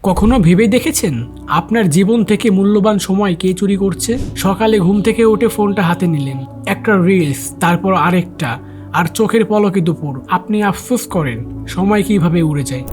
কখনো ভেবে দেখেছেন আপনার জীবন থেকে মূল্যবান সময় কে চুরি করছে? সকালে ঘুম থেকে উঠে ফোনটা হাতে নিলেন, একটা রিলস, তারপর আরেকটা, আর চোখের পলকে দুপুর। আপনি আফসোস করেন সময় কিভাবে উড়ে যায়।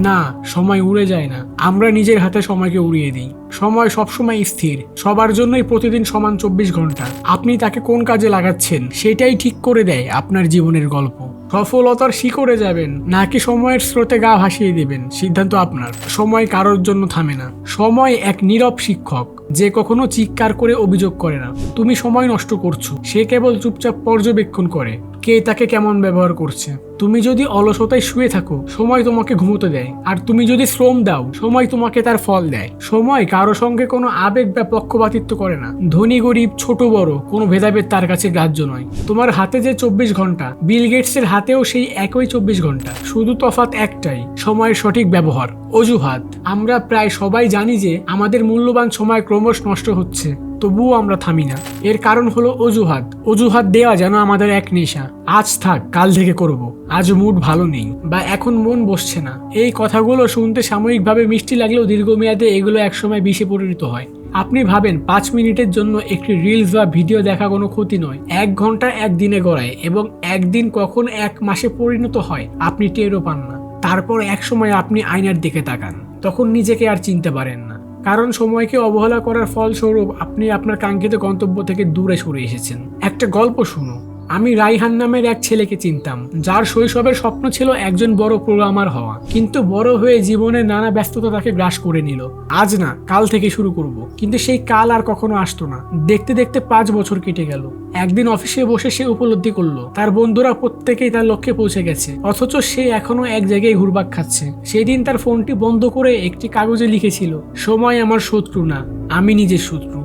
না, সময় উড়ে যায় না, আমরা নিজের হাতে সময়কে উড়িয়ে দিই। সময় সবসময় স্থির, সবার জন্যই প্রতিদিন সমান 24 ঘন্টা। আপনি তাকে কোন কাজে লাগাচ্ছেন সেটাই ঠিক করে দেয় আপনার জীবনের গল্প। সফলতার শিখরে যাবেন নাকি সময়ের স্রোতে গা ভাসিয়ে দেবেন, সিদ্ধান্ত আপনার। সময় কারোর জন্য থামে না। সময় এক নীরব শিক্ষক যে কখনো চিৎকার করে অভিযোগ করে না তুমি সময় নষ্ট করছো। সে কেবল চুপচাপ পর্যবেক্ষণ করে কে তাকে কেমন ব্যবহার করছে। তুমি যদি অলসতায় শুয়ে থাকো, সময় তোমাকে ঘুমোতে দেয়। আর তুমি যদি শ্রম দাও, সময় তোমাকে তার ফল দেয়। সময় কারো সঙ্গে কোনো আবেগ বা পক্ষপাতিত্ব করে না। ধনী গরিব, ছোট বড়, কোনো ভেদাভেদ তার কাছে গ্রাহ্য নয়। তোমার হাতে যে 24 ঘন্টা, বিল গেটসের হাতেও সেই একই 24 ঘন্টা। শুধু তফাৎ একটাই, সময়ের সঠিক ব্যবহার। অজুহাত: আমরা প্রায় সবাই জানি যে আমাদের মূল্যবান সময় ক্রমশ নষ্ট হচ্ছে, তবুও আমরা থামি না। এর কারণ হলো অজুহাত। অজুহাত দেওয়া যেন আমাদের এক নেশা। আজ থাক, কাল থেকে করব, আজ মুড ভালো নেই, বা এখন মন বসছে না। এই কথাগুলো শুনতে সাময়িকভাবে মিষ্টি লাগলেও দীর্ঘমেয়াদে এগুলো একসময় বিষে পরিণত হয়। আপনি ভাবেন 5 মিনিটের জন্য একটি রিলস বা ভিডিও দেখা কোনো ক্ষতি নয়। 1 ঘন্টা একদিনে গড়ায়, এবং একদিন কখন 1 মাসে পরিণত হয় আপনি টেরও পান না। তারপর এক সময় আপনি আয়নার দিকে তাকান, তখন নিজেকে আর চিনতে পারেন না। কারণ সময়কে অবহেলা করার ফলস্বরূপ আপনি আপনার কাঙ্ক্ষিত গন্তব্য থেকে দূরে সরে এসেছেন। একটা গল্প শুনো। আমি রাইহান নামের এক ছেলেকে চিনতাম, যার শৈশবের স্বপ্ন ছিল একজন বড় প্রোগ্রামার হওয়া। কিন্তু বড় হয়ে জীবনের নানা ব্যস্ততা তাকে গ্রাস করে নিল। আজ না, কাল থেকে শুরু করব। কিন্তু সেই কাল আর কখনো আসতো না। দেখতে দেখতে 5 বছর কেটে গেল। একদিন অফিসে বসে সে উপলব্ধি করলো তার বন্ধুরা প্রত্যেকেই তার লক্ষ্যে পৌঁছে গেছে, অথচ সে এখনো এক জায়গায় ঘুরপাক খাচ্ছে। সেই দিন তার ফোনটি বন্ধ করে একটি কাগজে লিখেছিল, সময় আমার শত্রু না, আমি নিজের শত্রু।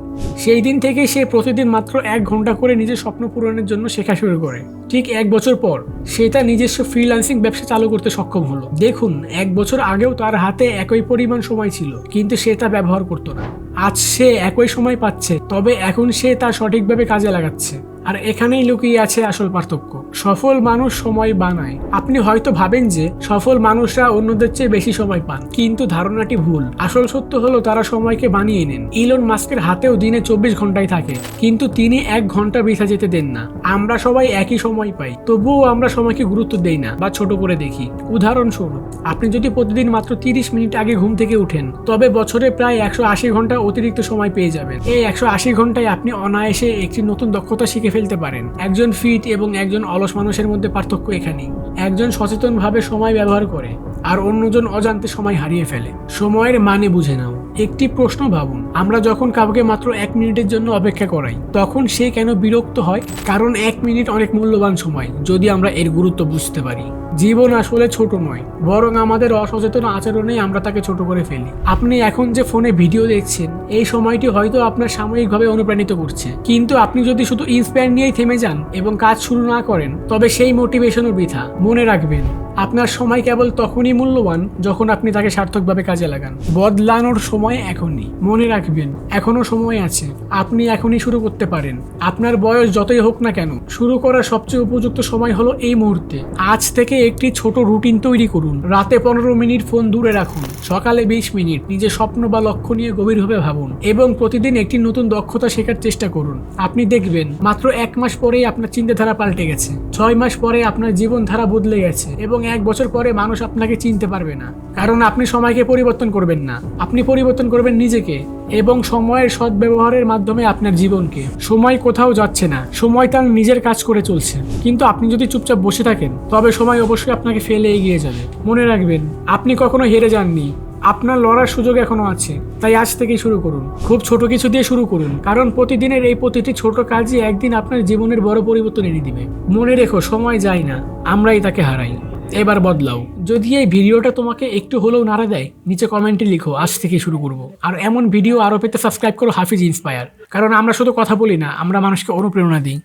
সেই দিন থেকে সে প্রতিদিন মাত্র 1 ঘন্টা করে নিজের স্বপ্ন পূরণের জন্য শেখা শুরু করে। ঠিক 1 বছর পর সে তার নিজস্ব ফ্রিল্যান্সিং ব্যবসা চালু করতে সক্ষম হলো। দেখুন, 1 বছর আগেও তার হাতে একই পরিমাণ সময় ছিল, কিন্তু সে তা ব্যবহার করতো না। আজ সে একই সময় পাচ্ছে, তবে এখন সে তা সঠিকভাবে কাজে লাগাচ্ছে। আর এখানেই লুকিয়ে আছে আসল পার্থক্য। সফল মানুষ সময় বানায়। আপনি হয়তো ভাবেন যে সফল মানুষরা অন্যদের চেয়ে বেশি সময় পান, কিন্তু ধারণাটি ভুল। আসল সত্য হলো তারা সময়কে বানিয়ে নেন। ইলন মাস্কের হাতেও দিনে 24 ঘন্টাই থাকে, কিন্তু তিনি 1 ঘন্টা বৃথা যেতে দেন না। আমরা সবাই একই সময় পাই, তবুও আমরা সময়কে গুরুত্ব দেই না বা ছোট করে দেখি। উদাহরণস্বরূপ, আপনি যদি প্রতিদিন মাত্র 30 মিনিট আগে ঘুম থেকে উঠেন, তবে বছরে প্রায় 180 ঘন্টা অতিরিক্ত সময় পেয়ে যাবেন। এই 180 ঘন্টায় আপনি অনায়াসে একটি নতুন দক্ষতা শিখে ফেলতে পারেন। একজন ফিট এবং একজন অলস মানুষের মধ্যে পার্থক্য এখানেই। একজন সচেতনভাবে সময় ব্যবহার করে, আর অন্যজন অজান্তে সময় হারিয়ে ফেলে। সময়ের মানে বুঝে নাও। একটি প্রশ্ন ভাবুন, আমরা যখন কাউকে মাত্র 1 মিনিটের জন্য অপেক্ষা করাই, তখন সে কেন বিরক্ত হয়? কারণ 1 মিনিট অনেক মূল্যবান সময়, যদি আমরা এর গুরুত্ব বুঝতে পারি। জীবন আসলে ছোট নয়, বরং আমাদের অসচেতন আচরণেই আমরা তাকে ছোট করে ফেলি। আপনি এখন যে ফোনে ভিডিও দেখছেন, এই সময়টি হয়তো আপনার সাময়িকভাবে অনুপ্রাণিত করছে, কিন্তু আপনি যদি শুধু ইন্সপায়ার নিয়েই থেমে যান এবং কাজ শুরু না করেন, তবে সেই মোটিভেশনও বৃথা। মনে রাখবেন, আপনার সময় কেবল তখনই মূল্যবান যখন আপনি তাকে সার্থকভাবে কাজে লাগান। বদলানোর সময় এখনই। মনে রাখবেন, এখনো সময় আছে। আপনি এখনই শুরু করতে পারেন। আপনার বয়স যতই হোক না কেন, শুরু করার সবচেয়ে উপযুক্ত সময় হলো এই মুহূর্তে। আজ থেকে একটি ছোট রুটিন তৈরি করুন। রাতে 15 মিনিট ফোন দূরে রাখুন। সকালে 20 মিনিট নিজের স্বপ্ন বা লক্ষ্য নিয়ে গভীরভাবে ভাবুন, এবং প্রতিদিন একটি নতুন দক্ষতা শেখার চেষ্টা করুন। আপনি দেখবেন, মাত্র 1 মাস পরেই আপনার চিন্তাধারা পাল্টে গেছে, 6 মাস পরে আপনার জীবনধারা বদলে গেছে, এবং 1 বছর পরে মানুষ আপনাকে চিনতে পারবে না। কারণ আপনি সময়কে পরিবর্তন করবেন না, আপনি পরিবর্তন করবেন নিজেকে, এবং সময়ের সদ্ব্যবহারের মাধ্যমে আপনার জীবনকে। সময় কোথাও যাচ্ছে না, সময় তার নিজের কাজ করে চলছে। কিন্তু আপনি যদি চুপচাপ বসে থাকেন, তবে সময় অবশ্যই আপনাকে ফেলে এগিয়ে যাবে। মনে রাখবেন, আপনি কখনো হেরে যাননি, আপনার লড়ার সুযোগ এখনো আছে। তাই আজ থেকেই শুরু করুন। খুব ছোট কিছু দিয়ে শুরু করুন, কারণ প্রতিদিনের এই প্রতিটি ছোট কাজই একদিন আপনার জীবনের বড় পরিবর্তন এনে দিবে। মনে রেখো, সময় যায় না, আমরাই তাকে হারাই। এবার বদলাও। যদি এই ভিডিওটা তোমাকে একটু হলেও নাড়া দেয়, নিচে কমেন্টে লিখো, আজ থেকে শুরু করব। আর এমন ভিডিও আরও পেতে সাবস্ক্রাইব করো হাফিজ ইন্সপায়ার। কারণ আমরা শুধু কথা বলি না, আমরা মানুষকে অনুপ্রেরণা দিই।